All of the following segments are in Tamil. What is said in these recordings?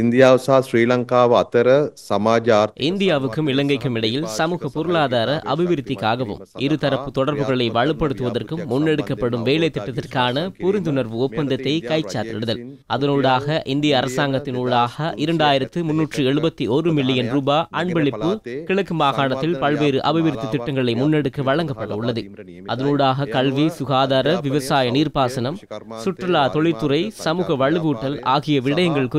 ඉන්දියාව සහ ශ්‍රී ලංකාව අතර සමාජ இந்தியாவுக்கும் இலங்கைக்கும் இடையில் சமூக பொருளாதார அபிவிருத்திக்காகவும் இருதரப்பு தொடர்புகளை வலுப்படுத்துவதற்கும் முன்னெடுக்கப்படும் வேலை திட்டத்திற்கான புரிந்துணர்வு ஒப்பந்தத்தை கைச்சாத்திடுதல். அதனூடாக இந்திய அரசாங்கத்தினூடாக 2371 மில்லியன் ரூபாய் அன்பளிப்பு கிழக்கு மாகாணத்தில் பல்வேறு அபிவிருத்தி திட்டங்களை முன்னெடுக்க வழங்கப்பட உள்ளது. அதனூடாக கல்வி, சுகாதார, விவசாய, நீர்ப்பாசனம், சுற்றுலா, தொழில்துறை, சமூக வலுவூட்டல் ஆகிய விடயங்கள்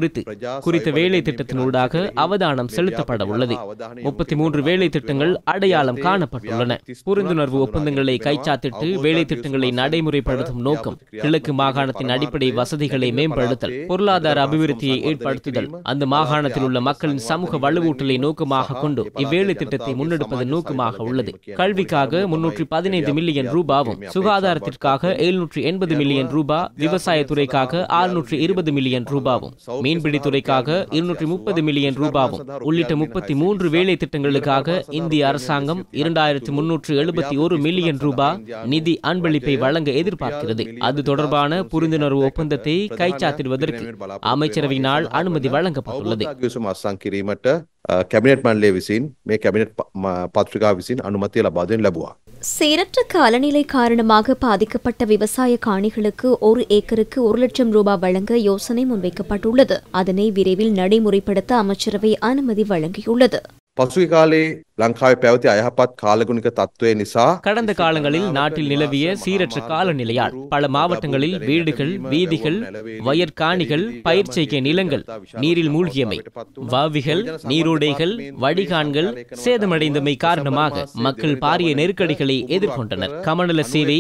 குறித்த வேலை திட்டத்தினூடாக அவதானம் செலுத்தப்பட உள்ளது. 33 வேலை திட்டங்கள் அடையாளம் காணப்பட்டுள்ளன. புரிந்துணர்வு ஒப்பந்தங்களை கைச்சாத்திட்டு வேலை திட்டங்களை நடைமுறைப்படுத்தும் நோக்கம் கிழக்கு மாகாணத்தின் அடிப்படை வசதிகளை மேம்படுத்தல், பொருளாதார அபிவிருத்தியை ஏற்படுத்துதல், அந்த மாகாணத்தில் உள்ள மக்களின் சமூக வலுவூட்டலை நோக்கமாக கொண்டு இவ்வேலை திட்டத்தை முன்னெடுப்பதன் நோக்கமாக உள்ளது. கல்விக்காக 315 மில்லியன் ரூபாவும், சுகாதாரத்திற்காக 780 மில்லியன் ரூபாய், விவசாயத்துறைக்காக 620 மில்லியன் ரூபாவும், மீன்பிடித்துறைக்காக 230 மில்லியன் ரூபாவும் உள்ளிட்ட 33 வேலை திட்டங்களுக்காக இந்திய அரசாங்கம் 2371 மில்லியன் ரூபாய் நிதி அன்பளிப்பை வழங்க எதிர்பார்க்கிறது. அது தொடர்பான புரிந்துணர்வு ஒப்பந்தத்தை கைச்சாத்திடுவதற்கு அமைச்சரவையினால் அனுமதி வழங்கப்பட்டுள்ளது. කැබිනට් මණ්ඩලය විසින් මේ කැබිනට් පත්‍රිකාව විසින් අනුමැතිය ලබා දෙන්න ලැබුවා. சீரற்ற காலநிலை காரணமாக பாதிக்கப்பட்ட விவசாய காணிகளுக்கு 1 ஏக்கருக்கு 1 லட்சம் ரூபாய் வழங்க யோசனை முன்வைக்கப்பட்டுள்ளது. அதனை விரைவில் நடைமுறைப்படுத்த அமைச்சரவை அனுமதி வழங்கியுள்ளது. පසුගිය කාලේ ලංකාවේ පැවති අයහපත් කාලගුණික තත්ත්වය නිසා கடந்த காலங்களில் நாட்டில் நிலவிய சீரற்ற காலநிலையால் பல மாவட்டங்களில் வீடுகள், வீதிகள், வயற்காணிகள், பயிர் செய்கை நிலங்கள் நீரில் மூழ்கியமை, வாவிகள், நீரோடைகள், வடிகான்கள் சேதமடைந்தமை காரணமாக மக்கள் பாரிய நெருக்கடிகளை எதிர்கொண்டனர். கமநல சேவை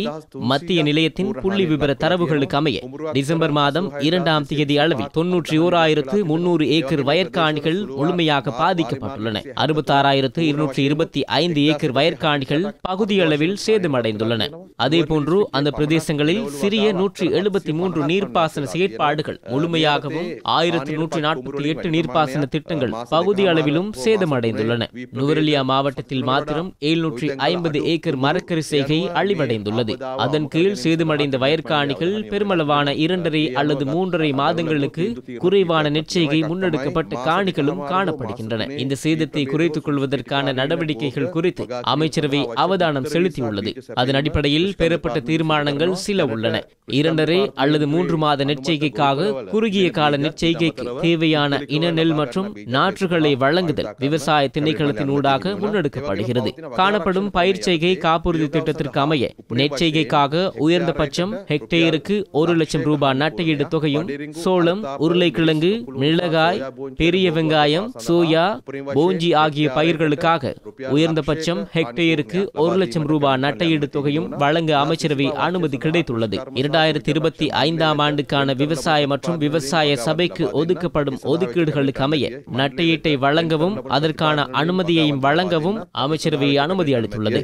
மத்திய நிலையத்தின் புள்ளி விபர தரவுகளுக்கு அமைய டிசம்பர் மாதம் 2ஆம் தேதி அளவில் 91,300 ஏக்கர் வயற்காணிகள் முழுமையாக பாதிக்கப்பட்டுள்ளன. 66,225 ஏக்கர் வயற்காணிகள் பகுதியளவில் சேதமடைந்துள்ளன. அதேபோன்று அந்த பிரதேசங்களில் சிறிய 173 நீர்ப்பாசன செயற்பாடுகள் முழுமையாகவும் 1148 நீர்ப்பாசன திட்டங்கள் பகுதி அளவிலும் சேதமடைந்துள்ளன. நுவரெலியா மாவட்டத்தில் மாத்திரம் 750 ஏக்கர் மரக்கறி செய்கை அழிவடைந்துள்ளது. அதன் கீழ் சேதமடைந்த வயற்காணிகள் பெருமளவான 2.5 அல்லது 3.5 மாதங்களுக்கு குறைவான நெற்செய்கை முன்னெடுக்கப்பட்ட காணிகளும் காணப்படுகின்றன. இந்த சேதத்தை குறைத்துக் கொள்வதற்கான நடவடிக்கைகள் குறித்து அமைச்சரவை அவதானம் செலுத்தியுள்ளது. அதன் அடிப்படையில் பெறப்பட்ட தீர்மானங்கள் சில உள்ளன. 2.5 அல்லது 3 மாத நெற்செய்கைக்காக குறுகிய கால நெற்செய்கைக்கு தேவையான இன நெல் மற்றும் நாற்றுகளை வழங்குதல் விவசாய திணைக்களத்தினூடாக முன்னெடுக்கப்படுகிறது. காணப்படும் பயிர் செய்கை காப்புறுதி திட்டத்திற்கு அமைய நெற்செய்கைக்காக உயர்ந்தபட்சம் ஹெக்டேருக்கு 1 லட்சம் ரூபாய் நட்டையீடு தொகையும், சோளம், உருளைக்கிழங்கு, மிளகாய், பெரிய வெங்காயம், சோயா, போஞ்சி ஆகிய பயிர்களுக்காக உயர்ந்தபட்சம் ஹெக்டேருக்கு 1 லட்சம் ரூபாய் நட்டையீடு தொகையும் வழங்க அமைச்சரவை அனுமதி கிடைத்துள்ளது. 2025ஆம் ஆண்டுக்கான விவசாய மற்றும் விவசாய சபைக்கு ஒதுக்கப்படும் ஒதுக்கீடுகளுக்கு அமைய நட்டையீட்டை வழங்கவும் அதற்கான அனுமதியையும் வழங்கவும் அமைச்சரவை அனுமதி அளித்துள்ளது.